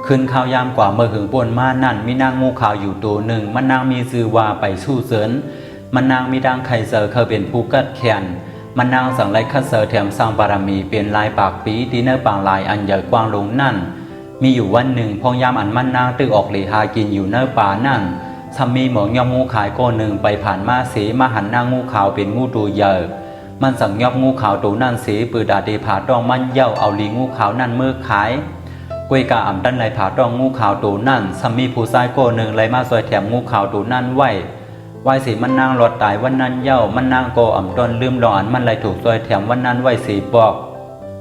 ขึ้นข้าวยามกว่าเมื่อหึงป่นมานั่นมีนางงูขาวอยู่ตัวหนึ่งมันนางมีซื่อว่าไปสู้เสริญมันนางมีดังไข่เซอเขาเป็นผู้กัดแขนมันนางสั่งไล่คัดเซอแถมสร้างบารมีเป็นลายปากปีที่เนื้อปางลายอันใหญ่กว้างลงนั่นมีอยู่วันหนึ่งพองยามอันมันนางตึกออกหลีหากินอยู่เนื้อป่านั่นทำมีหมองยอมงูขายก้อนหนึ่งไปผ่านมาสีมาหันนางงูขาวเป็นงูตัวใหญ่มันสั่งยอบงูขาวตัวนั่นสีปืดาดีผาดองมันเย่าเอาลีงูขาวนั่นมือขายกวยกาอ่ำดันไหลผาดองงูขาวตัวนั่นทำมีผู้ชายก้อนหนึ่งไหลมาซอยแถมงูขาวตัวนั่นไว้สีมันนางหลอดตายวันนั้นเย่ามันนางโกอ่ำต้นลืมรออันมันไหลถูกซอยแถมวันนั้นไว้สีปอก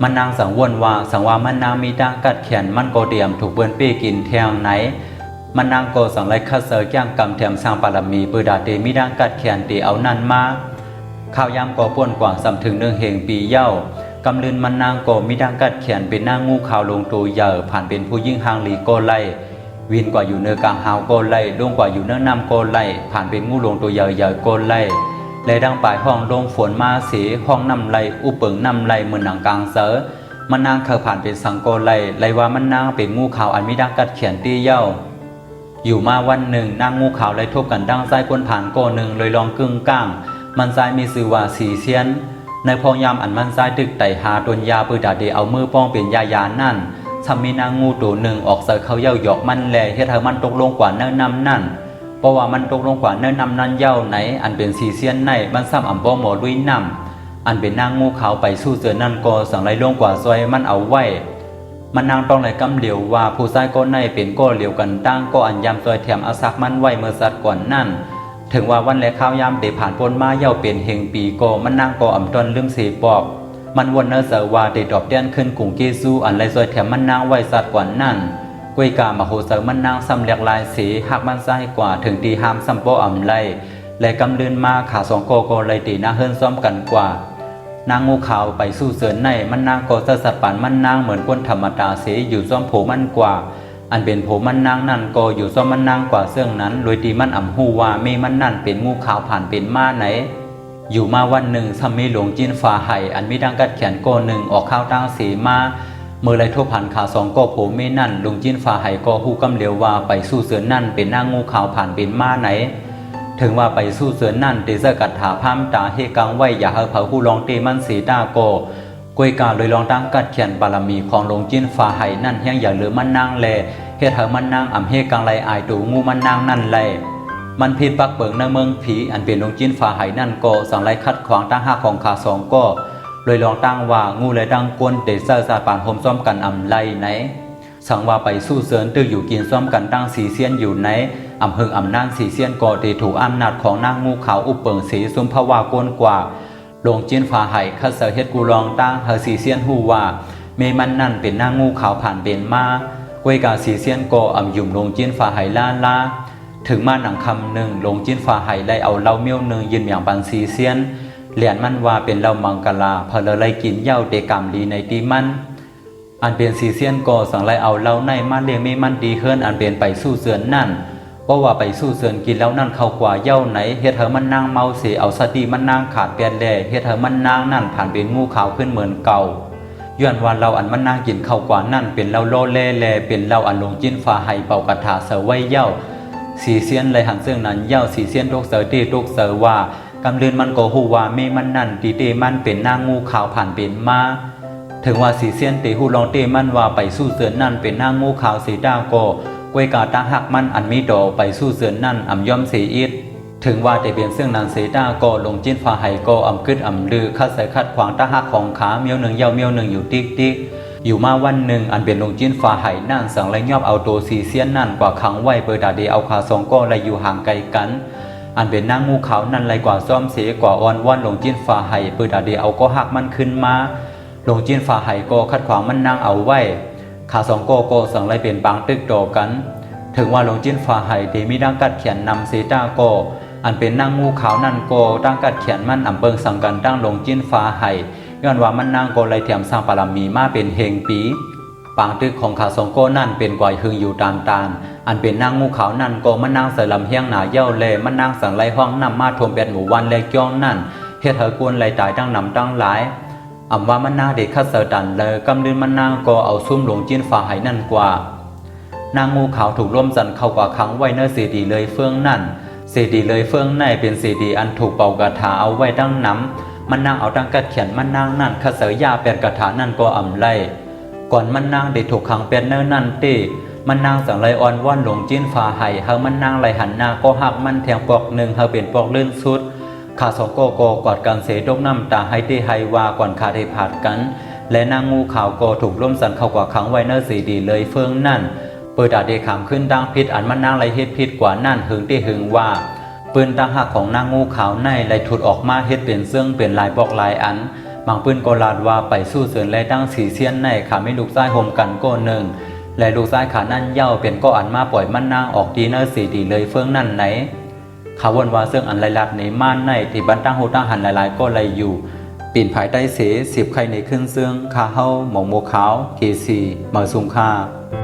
มันนางสังวนว่ามันนางมีดังกัดแขนมันโกเดียมถูกเบือนปี้กินแทงไหนมันนางโกสั่งไล่คัดเสอแก้งกำแถมสร้างปารมีปืดาเตมีดังกัดแขนตีเอานั่นมาข้าวยามก่อป่วนกว่าสำถึงเนืองเหงปีเย่ากำลืนมันนางโกมีดังกัดแขนเป็นนางงูขาวลงตัวใหญ่ผ่านเป็นผู้ยิ่งหางหลีโกไลวินกว่าอยู่เนื้อกลางหาวโกไลลงกว่าอยู่เนื้อนำโกไลผ่านเป็นงูลงตัวใหญ่โกไลและดังปลายห้องลงฝนมาสีห้องนำไลอุปเปิงนำไลเหมือนหนังกลางเสอมันนางเคยผ่านเป็นสังโกไลว่ามันนางเป็นงูขาวอันมีดังกัดแขนตีเย่าอยู่มาวันหนึ่งนางงูขาวไล่ทบกันดังไส้ก้นผ่านโกหนึ่งเลยลองกึ่งก้างมันไส้มีสื่อว่าสีเซียนในพองยามอันมันไส้ตึกไต่หาตนยาปืดาเดเอามือป้องเป็นยานั่นทำมีนางงูตัวหนึ่งออกเสอเขาเย่าหยอกมันแลเฮ็ดให้มันตกลงกว่าเนื้อนำนั่นเพราะว่ามันตกลงกว่าเนื้อนำนั่นเย่าไหนอันเป็นสีเซียนในมันซ้ำอ่ำป้องหมอลุยนำอันเป็นนางงูขาวไปสู้เสือนั่นก็สั่งไล่ลงกว่าซอยมันเอาไว้มันนางต้องไหลกำเหลียวว่าผู้ชายก็ในเป็นก็เหลียวกันตั้งก็อันยำซอยแถมอาซักมันไว้เมื่อสัตว์ก่อนนั่นถึงว่าวันและข้าวยามเดผ่านปนมาเย่าเป็นเฮงปีก็มันนางก็อ่ำตนลืมสีปอกมันวนเนอเสว่าเดดอกเดียนขึ้นกุ่งเกซูอันไรซอยแถมมันนางไว้สัตว์ก่อนนั่นกวยกามาโหเสมันนางซ้ำเลียกลายสีหักมันไส้กว่าถึงตีหามซ้ำโปอ่ำไรและกำลืนมาขาสองโกไลตีหน้าเฮิรนซ้อมกันกว่านางงูขาวไปสู้เสือในมันนางก็จะสัตว์ป่านมันนางเหมือนคนธรรมดาเสียอยู่ซ้อมโผมันกว่าอันเป็นโผมันนางนั่นก็อยู่ซ้อมมันนางกว่าเสื่องนั้นโดยตีมันอ่ำหูว่ามีมันนั่นเป็นงูขาวผ่านเป็นมาไหนอยู่มาวันหนึ่งซ้ำมีหลวงจินฝ่าไห่อันมีดังกัดแขนโกหนึ่งออกข้าวตั้งสีมาเมื่อไรทั่วผ่านขาสองก็โผมีนั่นหลวงจินฝ่าไห่ก็หูกำเหลียวว่าไปสู้เสือนั่นเป็นนางงูขาวผ่านเป็นมาไหนถึงว่าไปสู้เสือนั่นตีเสกัดถาพามตาเฮกังไว้อย่าเฮาเผาผู้ลองตีมันสีตาโกกวยกาเลยลองตั้งกัดเขียนบารมีของหลวงจินฝ่าไห่นั่นยังอย่าเหลือมันนางแลเฮ็ดเฮามันนางอ่ำเฮกังไลอายตูงูมันนางนั่นแลมันผิดปักเบิงในเมืองผีอันเป็นหลวงจินฝ่าไห่นั่นก็สั่งไล่คัดขวางตั้งห้าของขาสองก็เลยลองตั้งว่างูเลยดังกวนเตะเสื้อสาปานโฮมซ้อมกันอ่ำไลไหนสั่งว่าไปสู้เสือนตื้ออยู่กินซ้อมกันตั้งสีเซียนอยู่ไหนอ่ำเฮงอ่ำนางสีเซียนก่อตีถูกอำนาจของนางงูขาวอุปเปิงสีสุมภาวะกวนกว่าหลวงจินฝ่าไห่คัดเสือเฮ็ดกูลองตั้งเฮอสีเซียนหูว่าเมมันนั่นเป็นนางงูขาวผ่านเป็นมากวยกาสีเซียนก่ออ่ำยุ่มหลวงจินฝ่าไห่ลาถึงมาหนังคำหนึ่งหลวงจินฝ่าไห่ได้เอาเหล้าเมี่ยวหนึ่งยืนอย่างปันสีเซียนเหรียญมันว่าเป็นเหล้ามังกลาเพลเลยกินเย้าเดกามลีในตีมันอันเป็นสีเซียนก่อสั่งไล่เอาเหล้าในมาเลี้ยงเมมันดีเฮิรนอันเป็นไปสู้เสือนนั่นเพราะว่าไปสู้เสือนกินแล้วนั่นเข้ากว่าเย้าไหนเฮ็ดเธอมันนางเมาเสียเอาสติมันนางขาดเปลี่ยนแล่เฮ็ดเธอมันนางนั่นผ่านเป็นงูขาวขึ้นเหมือนเก่าย้อนว่าเราอันมันนางกินเข้ากว่านั่นเป็นเหล้าโลแล่เป็นเหล้าอันหลวงจินฝ่าไห่เป่ากระถาเสไว้เย้าสีเซียนเลยหันเสื่องนั้นเย้าสีเซียนทุกเสือตีทุกเสือว่ากำลืนมันก็หูว่าเมมันนั่นตีเตมันเป็นนางงูขาวผ่านเป็นมาถึงว่าสีเซียนตีหูลองเตมันว่าไปสู้เสือนั่นเป็นนางงูขาวสีดาโกกวยกาตาหักมันอันมีดอไปสู้เสือนั่นอ่ำย่อมสีอิดถึงว่าแต่เปลี่ยนเสื่องนั้นสีดาโกลงจิ้นฝ่าไห่โกอ่ำกึดอ่ำลือคัดใส่คัดขวางตาหักของขาเมียวหนึ่งเยาเมียวหนึ่งอยู่ติ๊กอยู่มาวันหนึ่งอันเป็นลงจิ้นฝ่าไห่นั่นสั่งไล่ยอบเอาตัวสีเซียนนั่นกว่าขังไว้เปิดดาเดเอาขาสองโกไล่อยู่ห่างไกลกันอันเป็นนางงูขาวนั่นไรกว่าซ้อมเสียกว่าอ่อนว่อนหลงจินฝ่าไห่ปืดาเดียเอาก็หักมันขึ้นมาหลงจินฝ่าไห่ก็คัดขวางมันนางเอาไว้ขาสองโกสั่งไรเป็นบางตึกโตกันถึงว่าหลงจินฝ่าไห่ที่มีดังกัดเขียนนำเสตาโกอันเป็นนางงูขาวนั่นโกดังกัดเขียนมันอ่ำเบิงสั่งกันตั้งหลงจินฝ่าไห่ย้อนว่ามันนางโกไรเทียมสร้างปารมีมาเป็นเฮงปีปางตึกของขาสองโกนั่นเป็นกว่าหึงอยู่ตานอันเป็นนางงูขาวนั่นก็มันนางเสลำเฮียงหนาเย้าเลมันนางสั่งไล่ห้องนำมาทมเป็นหมู่วันและจ้องนั่นเฮ็ดเธอกวนไล่ตายตั้งนำตั้งหลายอำว่ามันนางเด็กคัดเสดันเลยกำลืนมันนางก็เอาซุ่มหลงจินฝ่าไห่นั่นกว่า นางงูขาวถูกร่วมจันเข้ากว่าขังไว้เนื้อสีดีเลยเฟื่องนั่นสีดีเลยเฟื่องในเป็นสีดีอันถูกเป่ากระถาเอาไว้ดังน้ำมันนางเอาดังกัดเขียนมันนางนั่นข้าเสือยาเป็นกระถานั่นก็อ่ำไล่ก่อนมันนางได้ถูกขังเป็นเนื้อนั่นตีมันนางสังไลอ่อนว่อนหลงจิ้นฟ้าไห้เฮามันนางไหลหันหน้าก็หักมันแทงปอกหนึ่งเฮาเป็นปอกลื่นสุดขาสองโกโกกอดกันเสดกน้ำตาให้ที่ไฮวาก่อนขาได้ผาดกันและนางงูขาวโกถูกร่วมสันเข้ากว่าขังไว้เนื้อสีดีเลยเฟื่องนั่นเปิดอาเดขามขึ้นดังพิษอันมันนางไหลเฮ็ดพิษกว่านั่นหึงที่หึงว่าปืนตั้งหักของนางงูขาวในไหลถุดออกมาเฮ็ดเป็นเสื่องเป็นลายบอกลายอันบางปืนก็ลาดว่าไปสู้เสือนและดังสีเสี้ยนในขาไม่ลูกซ้ายห่มกันก็หนึ่งและลูกซ้ายขานั่นเย่าเป็นก็อันมาปล่อยมันนางออกดีเนื้อสีดีเลยเฟื่องนั่นไหนขาวนว่าเสื่องอันไหลลัดในม่านในที่บันตั้งหูตั้งหันหลายๆก็ไหลอยู่ปีนภายใต้เส10ไข่ในขึ้นเสื่องขาเฮาหมองโมขาวเคซีมาซุงคา